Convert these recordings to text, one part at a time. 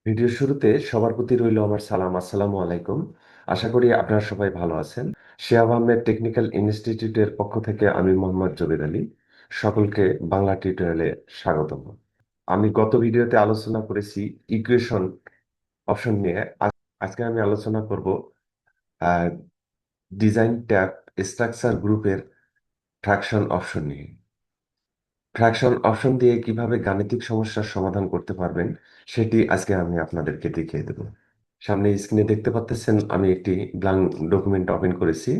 ভিডিওর শুরুতে সবার প্রতি রইল আমার সালাম। আসসালামু আলাইকুম। আশা করি আপনারা সবাই ভালো আছেন। শিহাব আহমেদ টেকনিক্যাল ইনস্টিটিউটের পক্ষ থেকে আমি মোহাম্মদ জবেদ আলী সকলকে বাংলা টিউটোরিয়ালে স্বাগতম। আমি গত ভিডিওতে আলোচনা করেছি ইকুয়েশন অপশন নিয়ে। আজকে আমি আলোচনা করব ডিজাইন ট্যাব স্ট্রাকচার গ্রুপের ফ্র্যাকশন অপশন নিয়ে। ফ্র্যাকশন অপশন দিয়ে কিভাবে গাণিতিক সমস্যার সমাধান করতে পারবেন সেটি আজকে আমি আপনাদেরকে দেখিয়ে দেব। সামনে স্ক্রিনে দেখতে পাচ্ছেন আমি একটি ব্ল্যাঙ্ক ডকুমেন্ট ওপেন করেছি।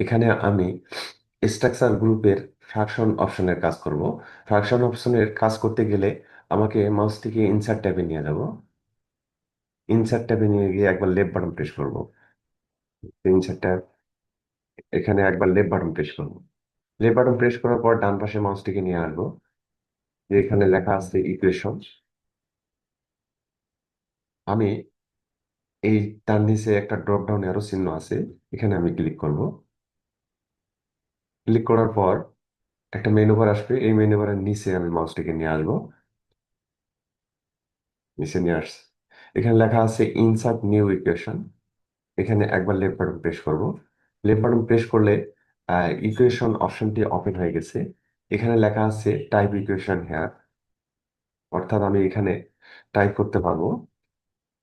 এখানে আমি স্ট্রাকচার গ্রুপের ফ্র্যাকশন অপশনের কাজ করব। ফ্র্যাকশন অপশনের কাজ করতে গেলে আমাকে মাউসটিকে ইনসার্ট ট্যাবে নিয়ে যাব। ইনসার্ট ট্যাবে নিয়ে গিয়ে একবার লেফট বাটন প্রেস করব। ইনসার্ট ট্যাব, এখানে একবার লেফট বাটন প্রেস করব। লেফট বাটন প্রেস করার পর ডান পাশে মাউসটিকে নিয়ে আসবো। এখানে লেখা আছে ইকুয়েশন। আমি এই তার নিচে একটা ড্রপ ডাউন অ্যারো চিহ্ন আছে, এখানে আমি ক্লিক করব। ক্লিক করার পর একটা মেনু বার আসবে। এই মেনু বারের নিচে আমি মাউসটিকে নিয়ে আসবো। নিচে নিয়ে আসছি। এখানে লেখা আছে ইনসার্ট নিউ ইকুয়েশন। এখানে একবার লেফট বাটন প্রেস করব। লেফট বাটন প্রেস করলে ইকুয়েশন অপশনটি ওপেন হয়ে গেছে। এখানে লেখা আছে টাইপ ইকুয়েশন হেয়ার, অর্থাৎ আমি এখানে টাইপ করতে পারবো।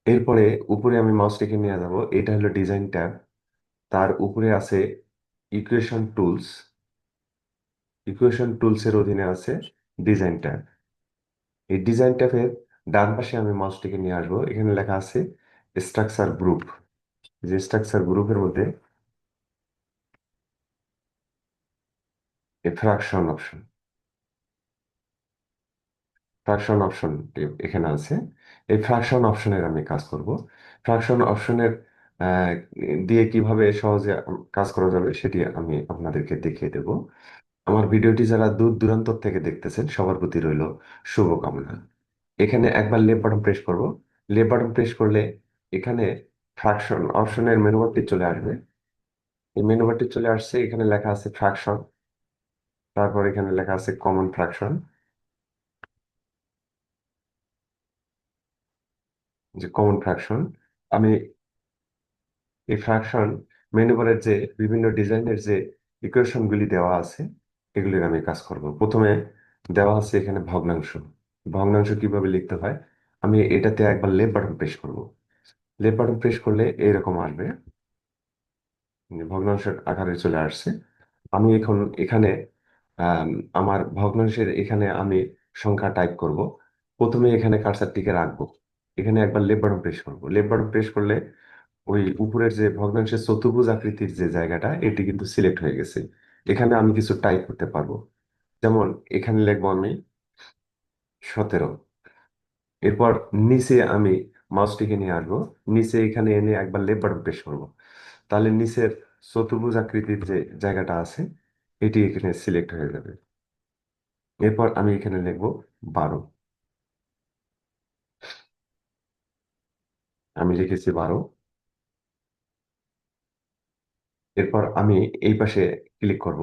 এরপরে উপরে আমি মাউসটিকে নিয়ে যাব, এটা হলো ডিজাইন ট্যাব। তার উপরে আছে ইকুয়েশন টুলস। ইকুয়েশন টুলসের অধীনে আছে ডিজাইন ট্যাব। এই ডিজাইন ট্যাবের ডান পাশে আমি মাউসটিকে নিয়ে আসবো। এখানে লেখা আছে স্ট্রাকচার গ্রুপ। যে স্ট্রাকচার গ্রুপের মধ্যে এই ফ্র্যাকশন অপশন এখানে আছে। এই ফ্র্যাকশন অপশনের আমি কাজ করব। ফ্র্যাকশন অপশনের আহ, দিয়ে কিভাবে সহজে কাজ করা যাবে সেটি আমি আপনাদেরকে দেখিয়ে দেব। আমার ভিডিওটি যারা দূর দূরান্ত থেকে দেখতেছেন সবার প্রতি রইল শুভকামনা। এখানে একবার লেফট বাটন প্রেস করব। লেফট বাটন প্রেস করলে এখানে ফ্র্যাকশন অপশনের মেনু বারটি চলে আসবে। এই মেনু বারটি চলে আসছে, এখানে লেখা আছে ফ্র্যাকশন। তারপর এখানে লেখা আছে কমন ফ্র্যাকশন। যে কমন ফ্র্যাকশন, আমি এই ফ্র্যাকশন মেনু বারের যে বিভিন্ন ডিজাইনের যে ইকুয়েশন গুলি দেওয়া আছে এগুলির আমি কাজ করব। প্রথমে দেওয়া আছে এখানে ভগ্নাংশ। ভগ্নাংশ কিভাবে লিখতে হয়, আমি এটাতে একবার লেফট বাটন প্রেস করব। লেফট বাটন প্রেস করলে এইরকম আসবে, ভগ্নাংশের আকারে চলে আসছে। আমি এখন এখানে আম, আমার ভগ্নাংশের এখানে আমি সংখ্যা টাইপ করব। প্রথমে এখানে কার্সারটিকে রাখবো। এখানে একবার লেফট বাটন প্রেস করব। লেফট বাটন প্রেস করলে ওই উপরের যে ভগ্নাংশের চতুর্ভুজ আকৃতির যে জায়গাটা এটি কিন্তু সিলেক্ট হয়ে গেছে। এখানে আমি কিছু টাইপ করতে পারবো। যেমন এখানে লিখবো আমি 17। এরপর নিচে আমি মাউসটিকে নিয়ে আসবো। নিচে এখানে এনে একবার লেফট বাটন প্রেস করবো। তাহলে নিচের চতুর্ভুজ আকৃতির যে জায়গাটা আছে এটি এখানে সিলেক্ট হয়ে যাবে। এরপর আমি এখানে লিখবো 12। আমি লিখেছি 12। এরপর আমি এই পাশে ক্লিক করব,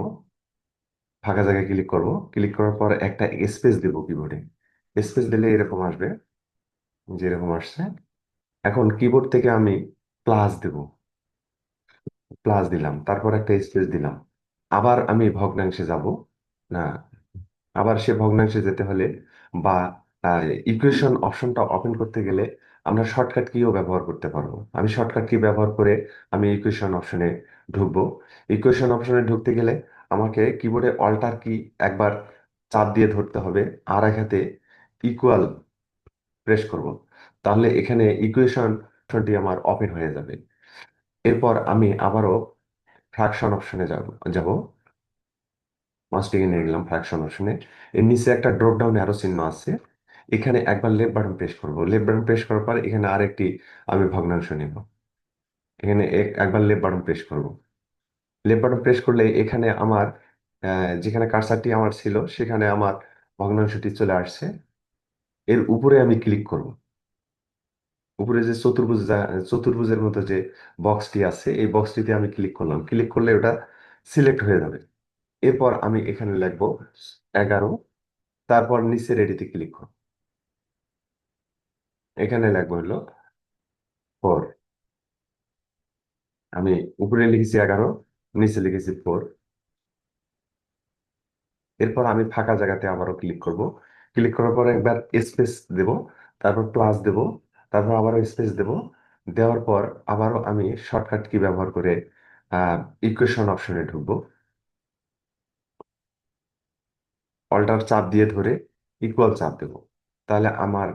ফাঁকা জায়গায় ক্লিক করব। ক্লিক করার পর একটা স্পেস দেবো কিবোর্ডে। স্পেস দিলে এরকম আসবে, যেরকম আসছে। এখন কিবোর্ড থেকে আমি প্লাস দেব। প্লাস দিলাম, তারপর একটা স্পেস দিলাম। আবার আমি ভগ্নাংশে যাব না, আবার সে ভগ্নাংশে যেতে হলে বা ইকুয়েশন অপশনটা ওপেন করতে গেলে আমরা শর্টকাট কিও ব্যবহার করতে পারবো। আমি শর্টকাট কি ব্যবহার করে আমি ইকুয়েশন অপশনে ঢুকবো। ইকুয়েশন অপশনে ঢুকতে গেলে আমাকে কিবোর্ডে অল্টার কি একবার চাপ দিয়ে ধরতে হবে, আর এক হাতে ইকুয়াল প্রেস করব। তাহলে এখানে ইকুয়েশন অপশনটি আমার ওপেন হয়ে যাবে। এরপর আমি আবারও ফ্র্যাকশন অপশনে যাব। মাউসটিকে নিয়ে গেলাম ফ্র্যাকশন অপশনে। এর নিচে একটা ড্রপ ডাউন অ্যারো চিহ্ন আছে, এখানে একবার লেফট বাটন প্রেস করব। লেফট বাটন প্রেস করার পর এখানে আরেকটি আমি ভগ্নাংশ নিব। এখানে একবার লেফট বাটন প্রেস করব। লেফট বাটন প্রেস করলে এখানে আমার যেখানে কার্সারটি আমার ছিল সেখানে আমার ভগ্নাংশটি চলে আসছে। এর উপরে আমি ক্লিক করব। উপরে যে চতুর্ভুজের মতো যে বক্সটি আছে এই বক্সটিতে আমি ক্লিক করলাম। ক্লিক করলে ওটা সিলেক্ট হয়ে যাবে। এরপর আমি এখানে লিখবো 11। তারপর নিচে রেডিতে ক্লিক করব। এখানে লিখবো হলো 4। আমি উপরে লিখেছি 11, নিচে লিখেছি 4। এরপর আমি ফাঁকা জায়গাতে আবারও ক্লিক করব। ক্লিক করার পর একবার স্পেস দেব, তারপর প্লাস দেব, তারপর আবারও স্পেস দেব। দেওয়ার পর আবারও আমি শর্টকাট কি ব্যবহার করে ইকুয়েশন অপশনে ঢুকবো। অল্টার চাপ দিয়ে ধরে ইকুয়াল চাপ দেব, তাহলে আমার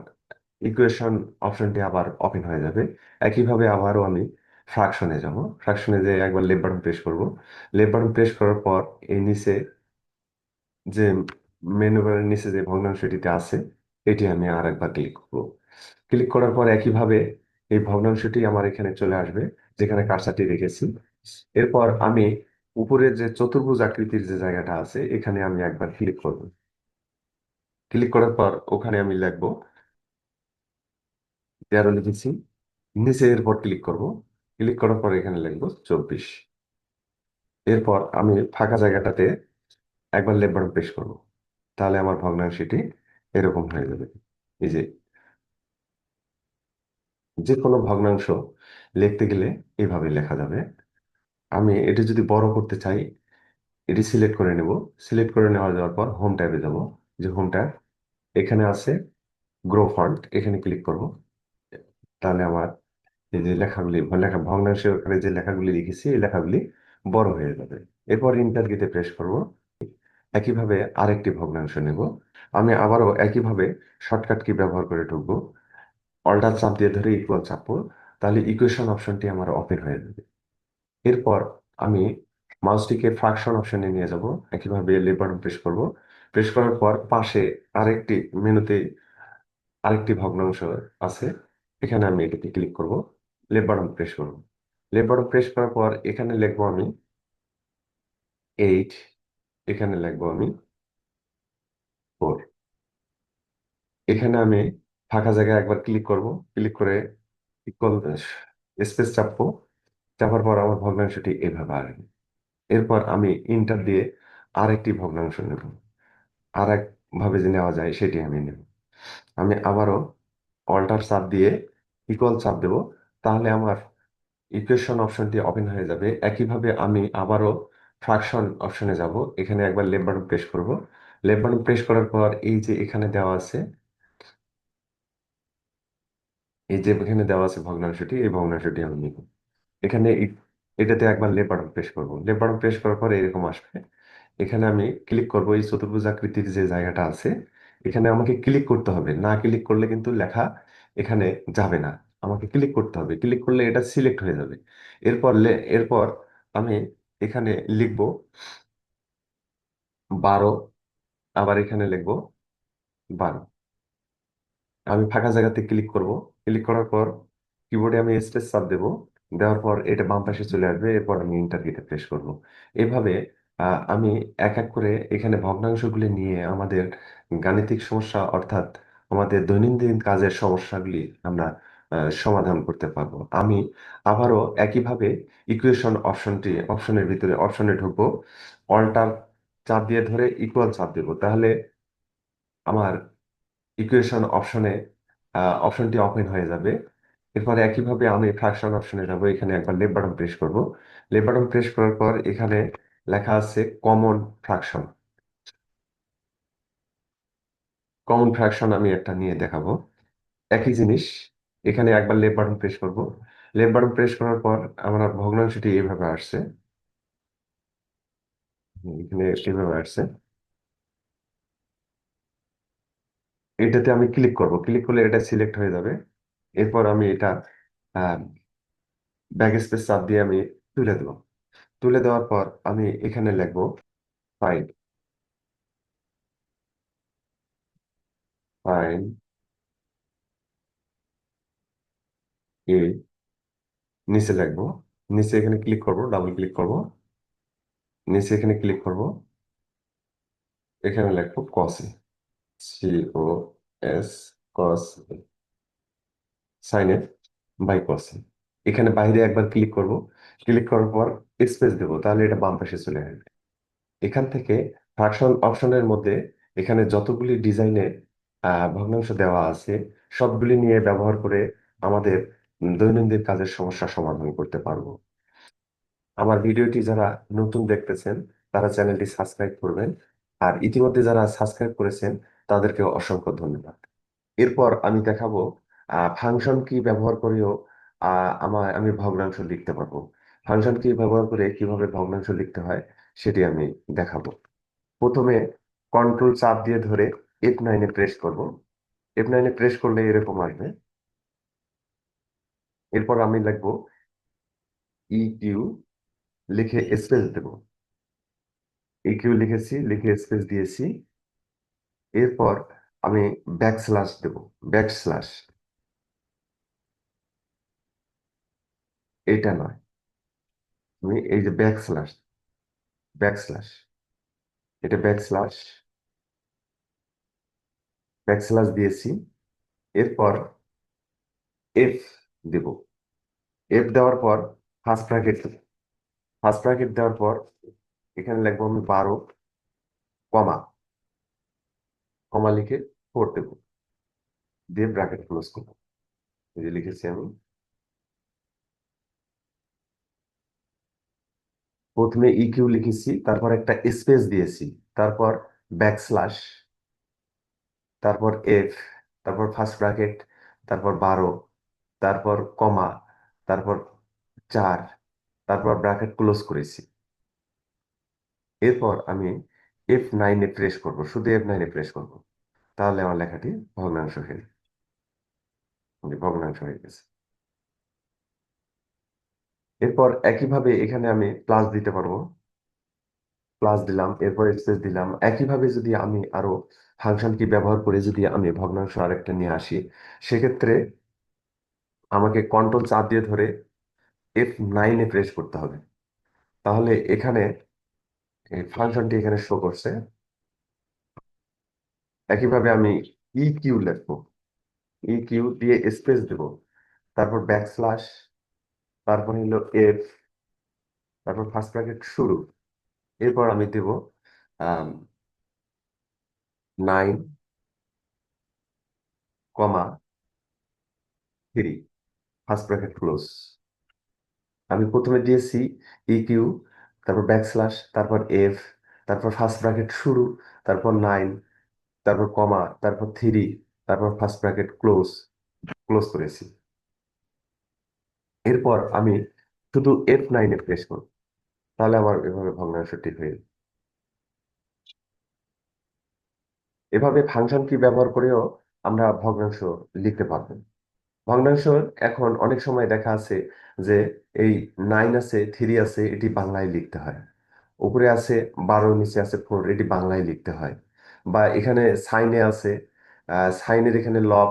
ইকুয়েশন অপশনটি আবার ওপেন হয়ে যাবে। একইভাবে আবারও আমি ফ্রাকশনে যাব। ফ্রাকশনে যে একবার লেফট বাটন প্রেস করব। লেফট বাটন প্রেস করার পর এই নিচে যে মেনু বারের নিচে যে ভগ্নাংশটিতে আছে, এটি আমি আর একবার ক্লিক করব। ক্লিক করার পর একইভাবে এই ভগ্নাংশটি আমার এখানে চলে আসবে, যেখানে কার্সারটি রেখেছি। এরপর আমি উপরের যে চতুর্ভুজ আকৃতির যে জায়গাটা আছে, এখানে আমি একবার ক্লিক করব। ক্লিক করার পর ওখানে আমি লিখবো 13 লিখেছি। নিচে এরপর ক্লিক করব। ক্লিক করার পর এখানে লিখবো 24। এরপর আমি ফাঁকা জায়গাটাতে একবার লেফট বাটন প্রেস করব, তাহলে আমার ভগ্নাংশটি এরকম হয়ে যাবে। এই যে যে কোনো ভগ্নাংশ লিখতে গেলে এইভাবে লেখা যাবে। আমি এটি যদি বড় করতে চাই, এটি সিলেক্ট করে নেব। সিলেক্ট করে নেওয়া যাওয়ার পর হোম ট্যাবে যাব। যে হোম ট্যাব, এখানে আছে গ্রো ফন্ট, এখানে ক্লিক করব। তাহলে আমার এই যে লেখাগুলি ভগ্নাংশের ওখানে যে লেখাগুলি লিখেছি, এই লেখাগুলি বড় হয়ে যাবে। এরপর ইন্টার কিতে প্রেস করব। একইভাবে আরেকটি ভগ্নাংশ নেব। আমি আবারও একইভাবে শর্টকাট কি ব্যবহার করে ঢুকবো। অল্টার চাপ দিয়ে ধরে ইকুয়াল চাপবো, তাহলে ইকুয়েশন অপশনটি আমার ওপেন হয়ে যাবে। এরপর আমি মাউসটিকে ফ্রাকশন অপশনে নিয়ে যাব। একইভাবে লেফট বাটন প্রেস করব। প্রেস করার পর পাশে আরেকটি মেনুতে আরেকটি ভগ্নাংশ আছে, এখানে আমি এটিতে ক্লিক করব। লেফট বাটন প্রেস করব। লেফট বাটন প্রেস করার পর এখানে লিখবো আমি 8, এখানে লিখবো আমি 4। এখানে আমি ফাঁকা জায়গায় একবার ক্লিক করব। ক্লিক করে ইকুয়াল স্পেস চাপবো। চাপার পর আমার ভগ্নাংশটি এভাবে আসবে। এরপর আমি ইন্টার দিয়ে আরেকটি ভগ্নাংশ নেব। আর এক ভাবে যে নেওয়া যায় সেটি আমি নেব। আমি আবারও অল্টার চাপ দিয়ে ইকুয়াল চাপ দেব, তাহলে আমার ইকুয়েশন অপশনটি ওপেন হয়ে যাবে। একইভাবে আমি আবারও ফ্রাকশন অপশনে যাব। এখানে একবার লেফট বাটন প্রেস করব। লেফট বাটন প্রেস করার পর এই যে এখানে দেওয়া আছে, এই যে এখানে দেওয়া আছে ভগ্নাংশটি, এই ভগ্নাংশটি আমি নিব। এখানে এটাতে একবার লেফট বাটন প্রেস করব। লেফট বাটন প্রেস করার পরে এরকম আসবে। এখানে আমি ক্লিক করব, এই চতুর্ভুজ আকৃতির যে জায়গাটা আছে, এখানে আমাকে ক্লিক করতে হবে। না ক্লিক করলে কিন্তু লেখা এখানে যাবে না। আমাকে ক্লিক করতে হবে। ক্লিক করলে এটা সিলেক্ট হয়ে যাবে। এরপর আমি এখানে লিখব 12, আবার এখানে লিখব 12। আমি ফাঁকা জায়গাতে ক্লিক করব। ক্লিক করার পর কিবোর্ডে আমি স্পেস চাপ দেব। দেওয়ার পর এটা বাম পাশে চলে আসবে। এরপর আমি ইন্টার কিতে প্রেস করব। এভাবে আমি এক এক করে এখানে ভগ্নাংশগুলি নিয়ে আমাদের গাণিতিক সমস্যা, অর্থাৎ আমাদের দৈনন্দিন কাজের সমস্যাগুলি আমরা সমাধান করতে পারবো। আমি আবারও একইভাবে ইকুয়েশন অপশনের ভিতরে অপশনে ঢুকবো। অল্টার চাপ দিয়ে ধরে ইকুয়াল চাপ দেবো, তাহলে আমার ইকুয়েশন অপশনটি ওপেন হয়ে যাবে। এরপরে একইভাবে আমি ফ্র্যাকশন অপশনে যাব। এখানে একবার লেফট বাটন প্রেস করব। লেফট বাটন প্রেস করার পর এখানে লেখা আছে কমন ফ্র্যাকশন। কমন ফ্র্যাকশন আমি একটা নিয়ে দেখাবো। একই জিনিস, এখানে একবার লেফট বাটন প্রেস করব। লেফট বাটন প্রেস করার পর আমার ভগ্নাংশটি এইভাবে আসছে। এখানে এইভাবে আসছে। এটাতে আমি ক্লিক করব। ক্লিক করলে এটা সিলেক্ট হয়ে যাবে। এরপর আমি এটা ব্যাক স্পেস চাপ দিয়ে আমি তুলে দেব। তুলে দেওয়ার পর আমি এখানে লিখবো ফাইন। ফাইন এ, নিচে লিখবো। নিচে এখানে ক্লিক করব, ডাবল ক্লিক করব। নিচে এখানে ক্লিক করব। এখানে লিখবো cos A, COS, cos, sine A by cos A. এখানে বাইরে একবার ক্লিক করব। ক্লিক করার পর স্পেস দেবো, তাহলে এটা বাম পাশে চলে আসবে। এখান থেকে ফ্র্যাকশন অপশনের মধ্যে এখানে যতগুলি ডিজাইনে ভগ্নাংশ দেওয়া আছে, সবগুলি নিয়ে ব্যবহার করে আমাদের দৈনন্দিন কাজের সমস্যা সমাধান করতে পারবো। আমার ভিডিওটি যারা নতুন দেখতেছেন তারা চ্যানেলটি সাবস্ক্রাইব করবেন, আর ইতিমধ্যে যারা সাবস্ক্রাইব করেছেন তাদেরকে অসংখ্য ধন্যবাদ। এরপর আমি দেখাবো ফাংশন কি ব্যবহার করেও আমি ভগ্নাংশ লিখতে পারবো। ফাংশন কি ব্যবহার করে কিভাবে ভগ্নাংশ লিখতে হয় সেটি আমি দেখাবো। প্রথমে কন্ট্রোল চাপ দিয়ে ধরে F9 এ প্রেস করব। F9 এ প্রেস করলে এরকম আসবে। এরপর আমি লিখবো ইকিউ, লিখে স্পেস দেব। ইকিউ লিখেছি, লিখে স্পেস দিয়েছি। এরপর আমি ব্যাকস্ল্যাশ দেব। ব্যাকস্ল্যাশ, এটা নয়, আমি এই যে ব্যাকস্ল্যাশ, ব্যাকস্ল্যাশ, এটা ব্যাকস্ল্যাশ, ব্যাকস্ল্যাশ দিয়েছি। এরপর এফ দেব। এফ দেওয়ার পর ফার্স্ট ব্র্যাকেট, ফার্স্ট ব্র্যাকেট দেওয়ার পর এখানে লিখবো আমি 12, কমা, কমা লিখে 4 দেবো, দিয়ে ব্র্যাকেট ক্লোজ করবো। এই যে লিখেছি আমি। প্রথমে ইকিউ লিখেছি, তারপর একটা স্পেস দিয়েছি, তারপর ব্যাকস্ল্যাশ, তারপর এফ, তারপর ফার্স্ট ব্র্যাকেট, তারপর 12, তারপর কমা, তারপর 4, তারপর ব্র্যাকেট ক্লোজ করেছি। এরপর আমি F9 এ প্রেস করব, শুধু F9 এ প্রেস করব, তাহলে আমার লেখাটি ভগ্নাংশ হয়ে গেছে। এরপর একইভাবে এখানে আমি প্লাস দিতে পারবো, প্লাস দিলাম, এরপর স্পেস দিলাম। একইভাবে যদি আমি আরো ফাংশন কি ব্যবহার করে যদি আমি ভগ্নাংশ আরেকটা নিয়ে আসি, সেক্ষেত্রে আমাকে কন্ট্রোল চাপ দিয়ে ধরে F9 এ প্রেস করতে হবে। তাহলে এখানে এই ফাংশনটি এখানে শো করছে। একইভাবে আমি ইকিউ লিখবো, ইকিউ দিয়ে স্পেস দেব, তারপর ব্যাকস্ল্যাশ, তারপর হলো এফ, তারপর ফার্স্ট ব্র্যাকেট শুরু। এরপর আমি দেব 9, কমা 3, ফার্স্ট ব্র্যাকেট ক্লোজ। আমি প্রথমে দিয়েছি ইকিউ, তারপর ব্যাকস্ল্যাশ, তারপর এফ, তারপর ফার্স্ট ব্র্যাকেট শুরু, তারপর 9, তারপর কমা, তারপর 3, তারপর ফার্স্ট ব্র্যাকেট ক্লোজ, ক্লোজ করেছি। এরপর আমি শুধু F9 এ প্রেস করব, তাহলে আমার এভাবে ভগ্নাংশটি হয়ে যাবে। এভাবে ফাংশন কি ব্যবহার করেও আমরা ভগ্নাংশ লিখতে পারবো। ভগ্নাংশ এখন অনেক সময় দেখা আছে যে এই 9 আছে, 3 আছে, এটি বাংলায় লিখতে হয়। উপরে আছে 12, নিচে আছে 4, এটি বাংলায় লিখতে হয়। বা এখানে সাইনে আছে, সাইনের এখানে লব,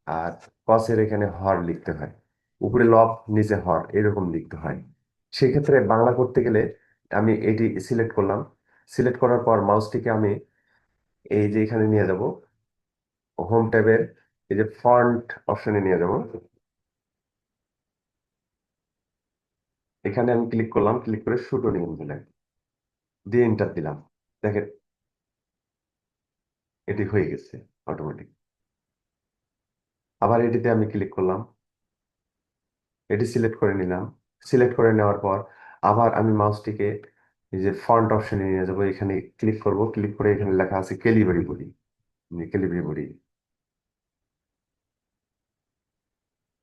আর কসের এখানে হর লিখতে হয়। উপরে লব, নিচে হর, এরকম লিখতে হয়। সেক্ষেত্রে বাংলা করতে গেলে আমি এটি সিলেক্ট করলাম। সিলেক্ট করার পর মাউসটিকে আমি এই যে এখানে নিয়ে যাব, হোম ট্যাবের এই যে ফন্ট অপশনে নিয়ে যাব। এখানে আমি ক্লিক করলাম, ক্লিক করে শুটো নিয়ম দিলাম, দিয়ে এন্টার দিলাম। দেখেন এটি হয়ে গেছে অটোমেটিক। আবার এটিতে আমি ক্লিক করলাম, এটি সিলেক্ট করে নিলাম। সিলেক্ট করে নেওয়ার পর আবার আমি মাউসটিকে এই যে ফন্ট অপশনে নিয়ে যাবো, এখানে ক্লিক করব, ক্লিক করে এখানে লেখা আছে ক্যালিবারি বডি, ক্যালিবারি বডি,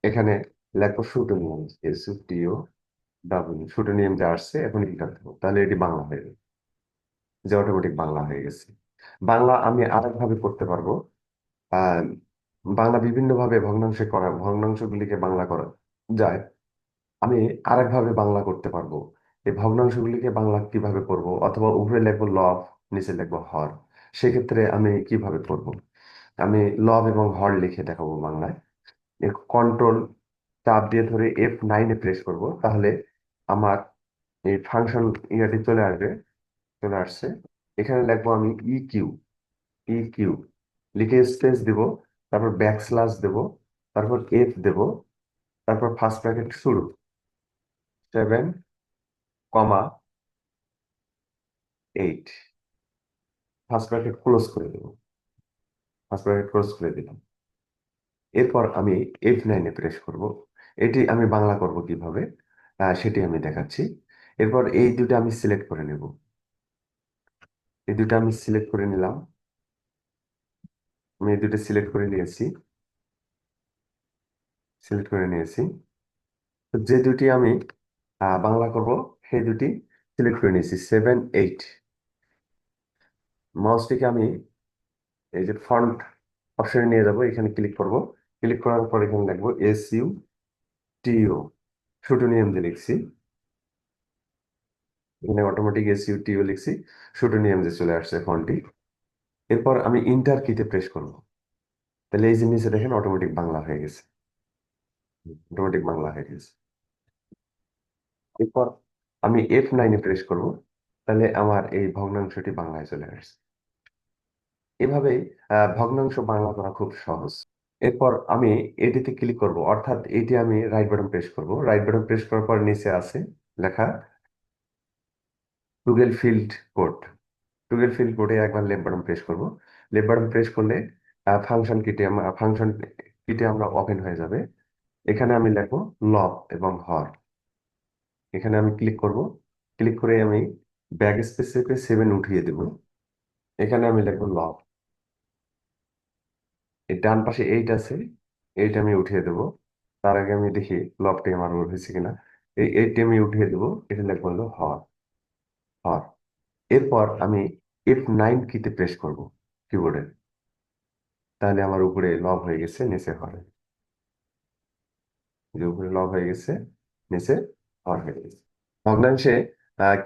এখানে লেখো শুটো নিয়ম, শুটো নিয়ম যা আসছে এখন এন্টার দেবো, তাহলে এটি বাংলা হয়ে যাবে, যে অটোমেটিক বাংলা হয়ে গেছে। বাংলা আমি আরেক ভাবে করতে পারবো। আহ বাংলা বিভিন্ন ভাবে ভগ্নাংশগুলিকে বাংলা করা যায়। আমি আরেকভাবে বাংলা করতে পারবো। এই ভগ্নাংশগুলিকে বাংলা কিভাবে করব, অথবা উপরে লিখবো লব, নিচে লিখবো হর, সেক্ষেত্রে আমি কিভাবে করব? আমি লব এবং হর লিখে দেখাবো বাংলায়। কন্ট্রোল চাপ দিয়ে ধরে F9 এ প্রেস করব, তাহলে আমার এই ফাংশন ইয়াটি চলে আসবে, চলে আসছে। এখানে লিখবো আমি ইকিউ, ইকিউ লিখে স্পেস দিব, তারপর ব্যাকস্ল্যাশ দেব, তারপর এফ দেব, তারপর ফার্স্ট ব্র্যাকেট শুরু, 7, কমা 8, ফার্স্ট ব্র্যাকেট ক্লোজ করে দেব। ফার্স্ট ব্র্যাকেট ক্লোজ করে দিলাম। এরপর আমি F9 প্রেস করব। এটি আমি বাংলা করব কিভাবে সেটি আমি দেখাচ্ছি। এরপর এই দুটো আমি সিলেক্ট করে নেব। এই দুটো আমি সিলেক্ট করে নিলাম। আমি এই দুটো সিলেক্ট করে নিয়েছি। সিলেক্ট করে নিয়েছি। তো যে দুটি আমি বাংলা করব সেই দুটি সিলেক্ট করে নিয়েছি 7 8। মাউসটিকে আমি এই যে ফন্ট অপশনে নিয়ে যাব, এখানে ক্লিক করব। ক্লিক করার পর এখানে লিখবো SUTO, শুটু নিয়ম দিয়ে লিখছি। এখানে অটোমেটিক SUTO লিখছি, শুটু নিয়ম দিয়ে চলে আসছে ফন্টটি। এরপর আমি ইন্টার কিতে প্রেস করব। তাহলে এই যে নিচে দেখেন অটোমেটিক বাংলা হয়ে গেছে। অটোমেটিক বাংলা হয়ে গেছে। এরপর আমি F9 প্রেস করব। তাহলে আমার এই ভগ্নাংশটি বাংলায় চলে আসছে। এভাবেই ভগ্নাংশ বাংলা করা খুব সহজ। এরপর আমি এটিতে ক্লিক করব, অর্থাৎ এটি আমি রাইট বাটন প্রেস করব। রাইট বাটন প্রেস করার পর নিচে আছে লেখা টুগেল ফিল্ড কোড। টুগেল ফিল্ড কোডে একবার লেফট বাটন প্রেস করব। লেফট বাটন প্রেস করলে ফাংশন কিটে আমরা ওপেন হয়ে যাবে। এখানে আমি লিখবো লব এবং হর। এখানে আমি ক্লিক করব। ক্লিক করে আমি ব্যাক স্পেস চেপে 7 উঠিয়ে দেব। এখানে আমি লিখবো লব। এই ডান পাশে 8 আছে, 8 আমি উঠিয়ে দেব। তার আগে আমি দেখি লবটি আমার হয়েছে কিনা। এই 8টি আমি উঠিয়ে দেব। এটা লিখবো হলো হর। হর। এরপর আমি F9 কিতে প্রেস করব কিবোর্ডে। তাহলে আমার উপরে লব হয়ে গেছে, নিচে হর। যে উপরে লব হয়ে গেছে, নিচে হর হয়ে গেছে। ভগ্নাংশে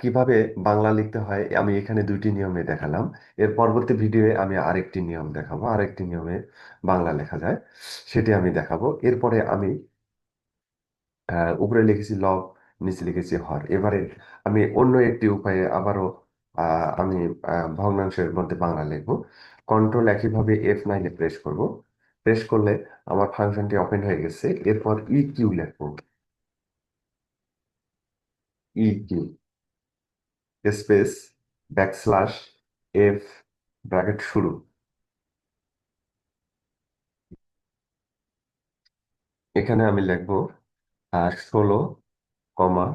কিভাবে বাংলা লিখতে হয় আমি এখানে দুইটি নিয়মে দেখালাম। এর পরবর্তী ভিডিওয়ে আমি আরেকটি নিয়ম দেখাবো, আরেকটি নিয়মে বাংলা লেখা যায় সেটি আমি দেখাবো। এরপরে আমি উপরে লিখেছি লব, নিচে লিখেছি হর। এবারে আমি অন্য একটি উপায়ে আবারও আমি ভগ্নাংশের মধ্যে বাংলা লিখবো। কন্ট্রোল একইভাবে F9 প্রেস করব। প্রেস করলে আমার ফাংশনটি ওপেন হয়ে গেছে। এরপর EQ লিখবো। EQ space backslash F bracket শুরু। এখানে আমি লিখবো 16,24।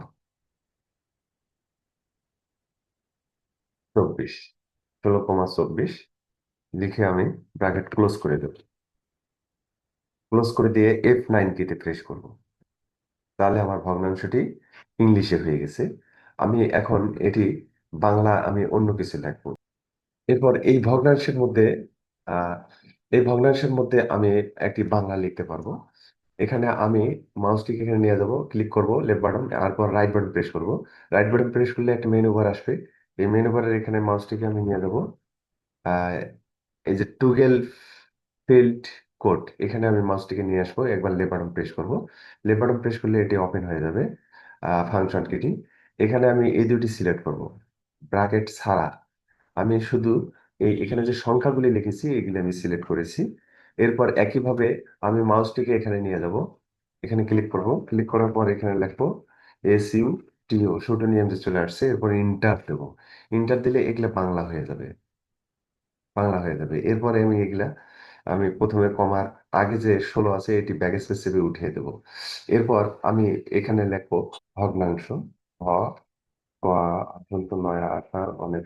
16,24 লিখে আমি ব্র্যাকেট ক্লোজ করে দেব। ক্লোজ করে দিয়ে F9 কিতে প্রেস করব। তাহলে আমার ভগ্নাংশটি ইংলিশে হয়ে গেছে। আমি এখন এটি বাংলা আমি অন্য কিছু লিখবো। এরপর আহ এই ভগ্নাংশের মধ্যে আমি একটি বাংলা লিখতে পারবো। এখানে আমি মাউসটিকে এখানে নিয়ে যাব, ক্লিক করব লেফট বাটন, তারপর রাইট বাটন প্রেস করব। রাইট বাটন প্রেস করলে একটা মেনু বার আসবে। এই মেনু বারের এখানে মাউসটিকে আমি নিয়ে যাব। আহ এই যে টুগেল ফিল্ড কোড, এখানে আমি মাউসটিকে নিয়ে আসবো। একবার লেফট বাটন প্রেস করব। লেফট বাটন প্রেস করলে এটি ওপেন হয়ে যাবে ফাংশন কিটি। এখানে আমি এই দুটি সিলেক্ট করব, ব্র্যাকেট ছাড়া। আমি শুধু এখানে যে সংখ্যাগুলি লিখেছি এগুলি আমি সিলেক্ট করেছি। এরপর একইভাবে আমি মাউসটিকে এখানে নিয়ে যাব। এখানে ক্লিক করব। ক্লিক করার পর এখানে লিখবো SUTO, শুটু নিয়ম যে চলে আসছে। এরপর ইন্টার দেবো। ইন্টার দিলে এগুলা বাংলা হয়ে যাবে। বাংলা হয়ে যাবে। এরপরে আমি প্রথমে কমার আগে যে 16 আছে এটি ব্যাক স্পেস চেপে উঠিয়ে দেবো। এরপর আমি এখানে লিখবো ভগ্নাংশ। ভ ক আন্তন্ত নয় আকার অনেক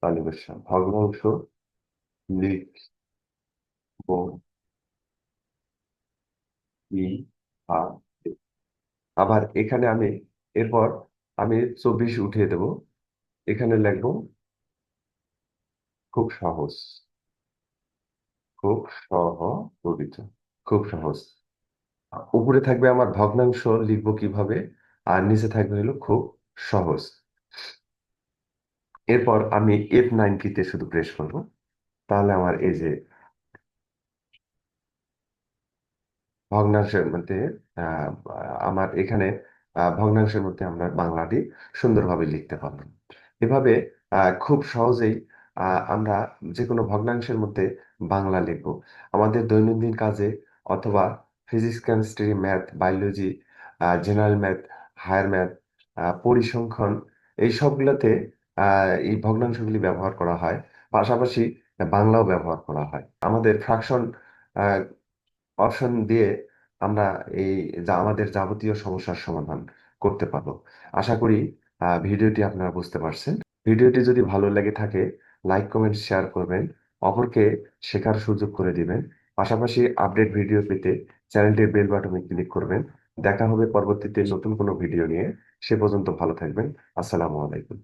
তালিবেশা ভগ্নাংশ লিখবো ই আ এ। আবার এখানে এরপর আমি 24 উঠিয়ে দেব। এখানে লিখবো খুব সহজ। খুব সহজ। খুব সহজ। উপরে থাকবে আমার ভগ্নাংশ লিখবো কিভাবে, আর নিচে থাকবে হলো খুব সহজ। এরপর আমি F9 কিতে শুধু প্রেস করব। তাহলে আমার এই যে ভগ্নাংশের মধ্যে আহ, আমার এখানে ভগ্নাংশের মধ্যে আমরা বাংলাটি সুন্দরভাবে লিখতে পারলাম। এভাবে খুব সহজেই আমরা যে কোনো ভগ্নাংশের মধ্যে বাংলা লিখব। আমাদের দৈনন্দিন কাজে অথবা physics, chemistry, math, biology, general math, higher math, পরিসংখ্যান, এই সবগুলোতে এই ভগ্নাংশগুলি ব্যবহার করা হয়। পাশাপাশি বাংলাও ব্যবহার করা হয়। আমাদের ফ্রাকশন অপশন দিয়ে আমরা এই আমাদের যাবতীয় সমস্যার সমাধান করতে পারবো। আশা করি ভিডিওটি আপনারা বুঝতে পারছেন। ভিডিওটি যদি ভালো লেগে থাকে, লাইক কমেন্ট শেয়ার করবেন, অপরকে শেখার সুযোগ করে দিবেন। পাশাপাশি আপডেট ভিডিও পেতে চ্যানেলটির বেল বাটনে ক্লিক করবেন। দেখা হবে পরবর্তীতে নতুন কোনো ভিডিও নিয়ে। সে পর্যন্ত ভালো থাকবেন। আসসালামু আলাইকুম।